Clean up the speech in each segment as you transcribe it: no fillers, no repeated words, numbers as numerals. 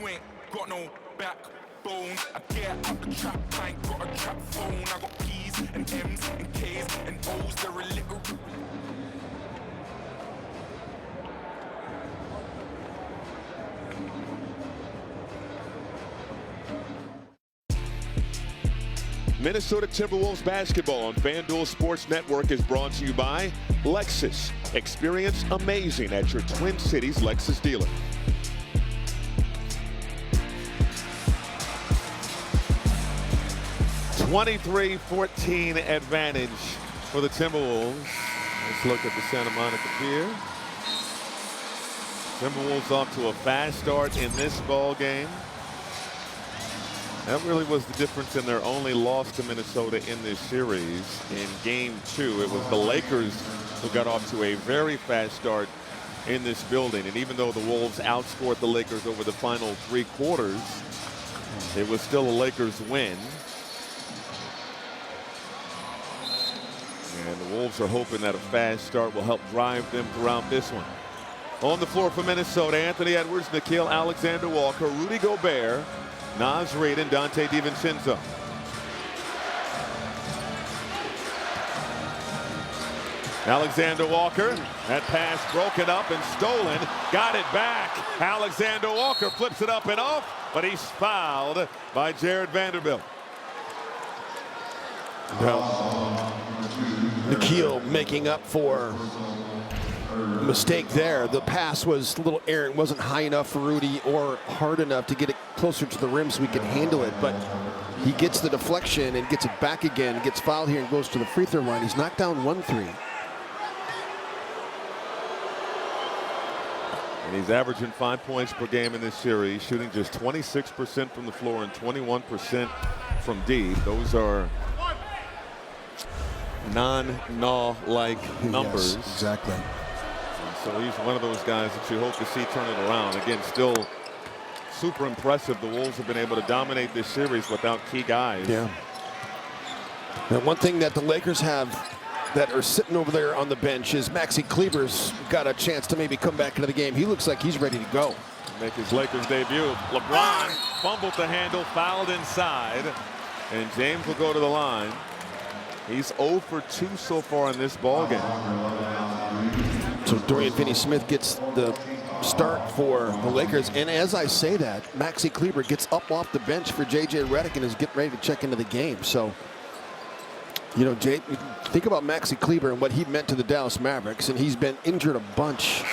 You ain't got no backbone. I get out the trap, I ain't got a trap phone. I got P's and M's and K's and O's. They're a little. Minnesota Timberwolves basketball on FanDuel Sports Network is brought to you by Lexus. Experience amazing at your Twin Cities Lexus dealer. (23-14) advantage for the Timberwolves. Let's look at the Santa Monica Pier. Timberwolves off to a fast start in this ball game. That really was the difference in their only loss to Minnesota in this series. In Game 2, it was the Lakers who got off to a very fast start in this building. And even though the Wolves outscored the Lakers over the final 3 quarters, it was still a Lakers win. And the Wolves are hoping that a fast start will help drive them throughout this one. On the floor for Minnesota, Anthony Edwards, Nickeil Alexander-Walker, Rudy Gobert, Naz Reid, and Dante DiVincenzo. Alexander Walker, that pass broken up and stolen, got it back. Alexander Walker flips it up and off, but he's fouled by Jared Vanderbilt. Nickeil making up for a mistake there. The pass was a little errant, wasn't high enough for Rudy or hard enough to get it closer to the rim so he could handle it, but he gets the deflection and gets it back again, gets fouled here and goes to the free throw line. He's knocked down 1 3. And he's averaging 5 points per game in this series, shooting just 26% from the floor and 21% from deep. Those are non-Naw-like numbers. Yes, exactly. So he's one of those guys that you hope to see turn it around. Again, still super impressive. The Wolves have been able to dominate this series without key guys. Yeah. And one thing that the Lakers have that are sitting over there on the bench is Maxi Kleber's got a chance to maybe come back into the game. He looks like he's ready to go. Make his Lakers debut. LeBron fumbled the handle, fouled inside, and James will go to the line. He's 0 for 2 so far in this ball game. So Dorian Finney-Smith gets the start for the Lakers. And as I say that, Maxi Kleber gets up off the bench for J.J. Redick and is getting ready to check into the game. So, you know, Jay, think about Maxi Kleber and what he meant to the Dallas Mavericks. And he's been injured a bunch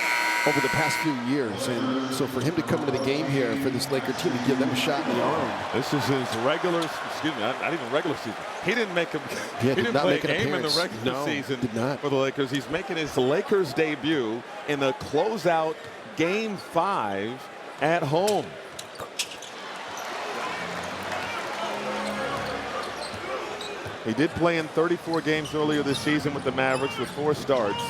over the past few years. And so for him to come into the game here for this Laker team to give them a shot in the arm. This is his regular, excuse me, not even regular season. He didn't make he didn't play a game in the regular season for the Lakers. He's making his Lakers debut in the closeout Game 5 at home. He did play in 34 games earlier this season with the Mavericks with 4 starts,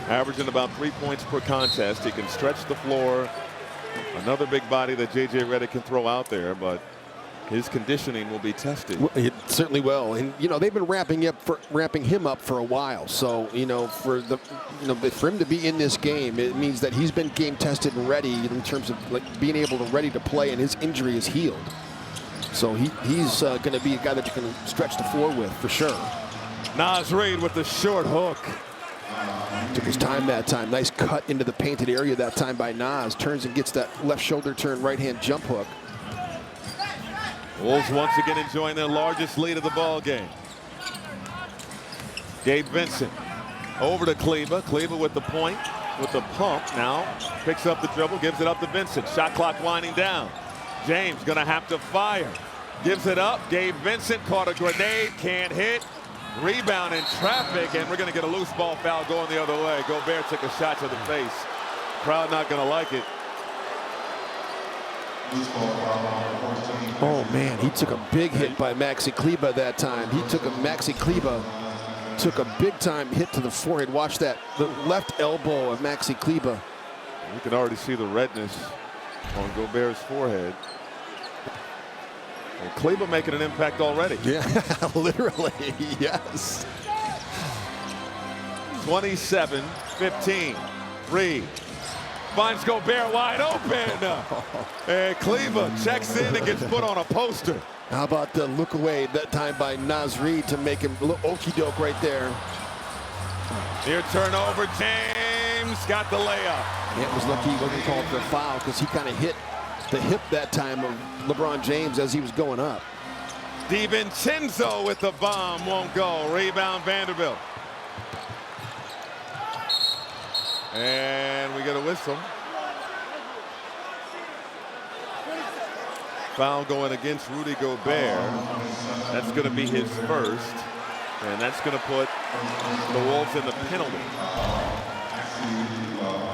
averaging about 3 points per contest. He can stretch the floor. Another big body that J.J. Redick can throw out there, but his conditioning will be tested. Well, it certainly will. And, you know, they've been wrapping him up for a while. So, you know, for him to be in this game, it means that he's been game tested and ready in terms of like being able to ready to play, and his injury is healed. So he's going to be a guy that you can stretch the floor with for sure. Naz Reid with the short hook. Took his time that time. Nice cut into the painted area that time by Naz. Turns and gets that left shoulder turn, right hand jump hook. Wolves once again enjoying their largest lead of the ball game. Gabe Vincent over to Kleber. Kleber with the point, with the pump now. Picks up the dribble, gives it up to Vincent. Shot clock winding down. James gonna have to fire. Gives it up. Gabe Vincent caught a grenade, can't hit. Rebound in traffic, and we're gonna get a loose ball foul going the other way. Gobert took a shot to the face. Crowd not gonna like it. Oh man, he took a big hit by Maxi Kleber that time. Maxi Kleber took a big time hit to the forehead. Watch that, the left elbow of Maxi Kleber. You can already see the redness on Gobert's forehead. And Kleber making an impact already. Yeah, literally, yes. 27-15. Reid Finds Gobert wide open. And Kleber checks in and gets put on a poster. How about the look away that time by Naz Reid to make him look okey-doke right there. Near turnover, James got the layup. It was lucky he wasn't called for a foul because he kind of hit the hip that time of LeBron James as he was going up. DiVincenzo with the bomb, won't go. Rebound Vanderbilt. And we get a whistle. Foul going against Rudy Gobert. That's going to be his first. And that's going to put the Wolves in the penalty.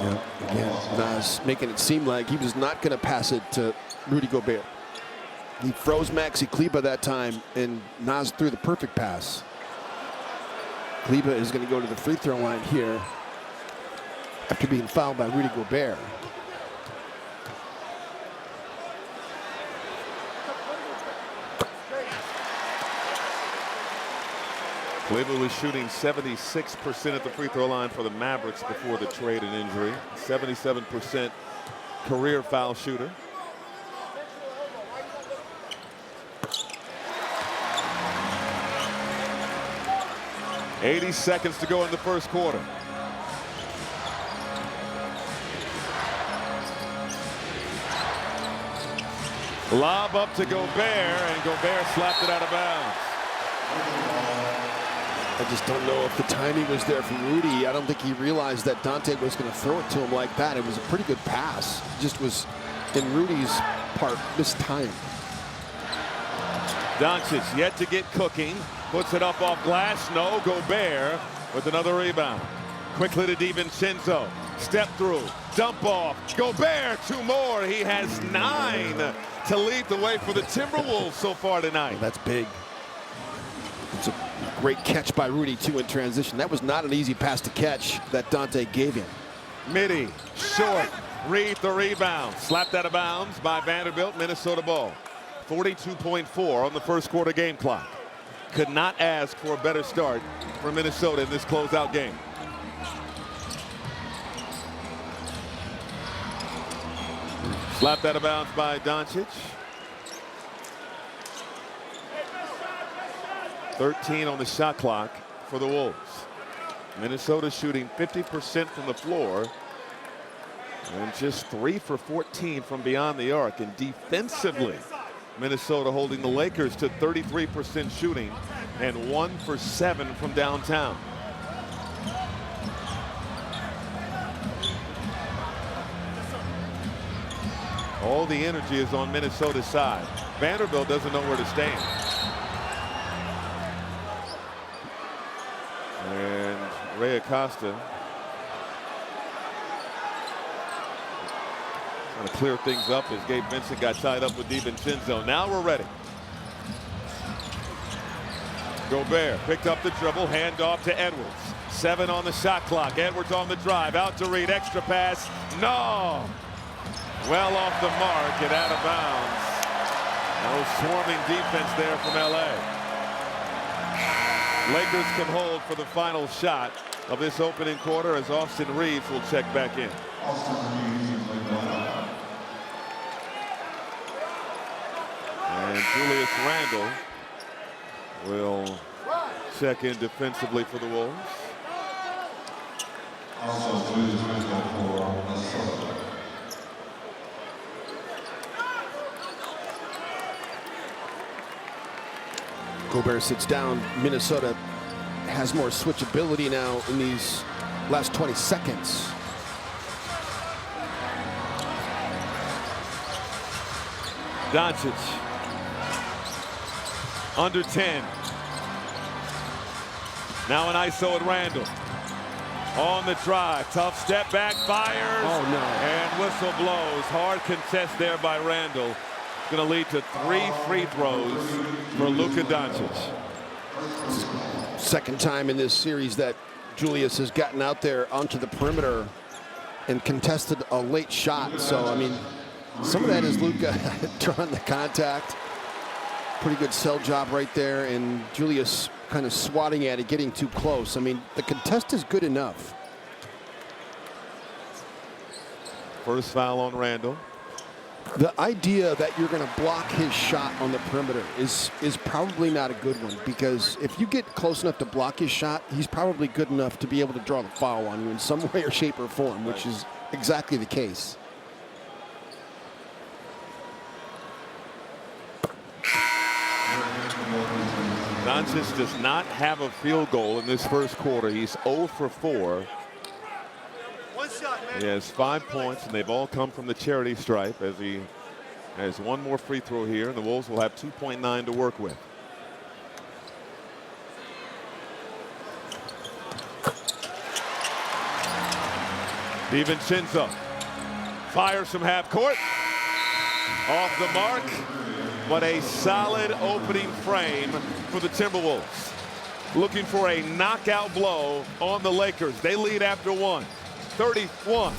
Yeah, again, Naz making it seem like he was not going to pass it to Rudy Gobert. He froze Maxi Kleber that time, and Naz threw the perfect pass. Kleber is going to go to the free throw line here after being fouled by Rudy Gobert. Kleber was shooting 76% at the free throw line for the Mavericks before the trade and injury. 77% career foul shooter. $80 to go in the first quarter. Lob up to Gobert, and Gobert slapped it out of bounds. I just don't know if the timing was there from Rudy. I don't think he realized that Dante was going to throw it to him like that. It was a pretty good pass. It just was, in Rudy's part, mistimed. Doncic yet to get cooking. Puts it up off glass. No. Gobert with another rebound. Quickly to DiVincenzo. Step through. Dump off. Gobert, 2 more. He has 9 to lead the way for the Timberwolves so far tonight. Well, that's big. It's a great catch by Rudy, too, in transition. That was not an easy pass to catch that Dante gave him. Midi, short. Reid the rebound. Slapped out of bounds by Vanderbilt. Minnesota ball. 42.4 on the first quarter game clock. Could not ask for a better start for Minnesota in this closeout game. Slapped out of bounds by Doncic. 13 on the shot clock for the Wolves. Minnesota shooting 50% from the floor and just 3 for 14 from beyond the arc. And defensively, Minnesota holding the Lakers to 33% shooting and 1 for 7 from downtown. All the energy is on Minnesota's side. Vanderbilt doesn't know where to stand. And Ray Acosta trying to clear things up as Gabe Vincent got tied up with DiVincenzo. Now we're ready. Gobert picked up the dribble, handoff to Edwards. 7 on the shot clock. Edwards on the drive, out to Reid, extra pass. No! Well off the mark and out of bounds. No swarming defense there from LA. Lakers can hold for the final shot of this opening quarter as Austin Reeves will check back in. And Julius Randle will check in defensively for the Wolves. Gobert sits down. Minnesota has more switchability now in these last 20 seconds. Doncic under 10. Now an ISO at Randle. On the drive, tough step back, fires. Oh no. And whistle blows. Hard contest there by Randle. Going to lead to 3 free throws for Luka Doncic. Second time in this series that Julius has gotten out there onto the perimeter and contested a late shot. So, I mean, some of that is Luka drawing the contact. Pretty good sell job right there, and Julius kind of swatting at it, getting too close. I mean, the contest is good enough. First foul on Randall. The idea that you're going to block his shot on the perimeter is probably not a good one, because if you get close enough to block his shot, he's probably good enough to be able to draw the foul on you in some way or shape or form, which is exactly the case. Doncic does not have a field goal in this first quarter. He's 0 for 4. He has 5 points, and they've all come from the charity stripe, as he has one more free throw here, and the Wolves will have 2.9 to work with. DiVincenzo fires from half court. Off the mark, but a solid opening frame for the Timberwolves. Looking for a knockout blow on the Lakers. They lead after one. 31-22.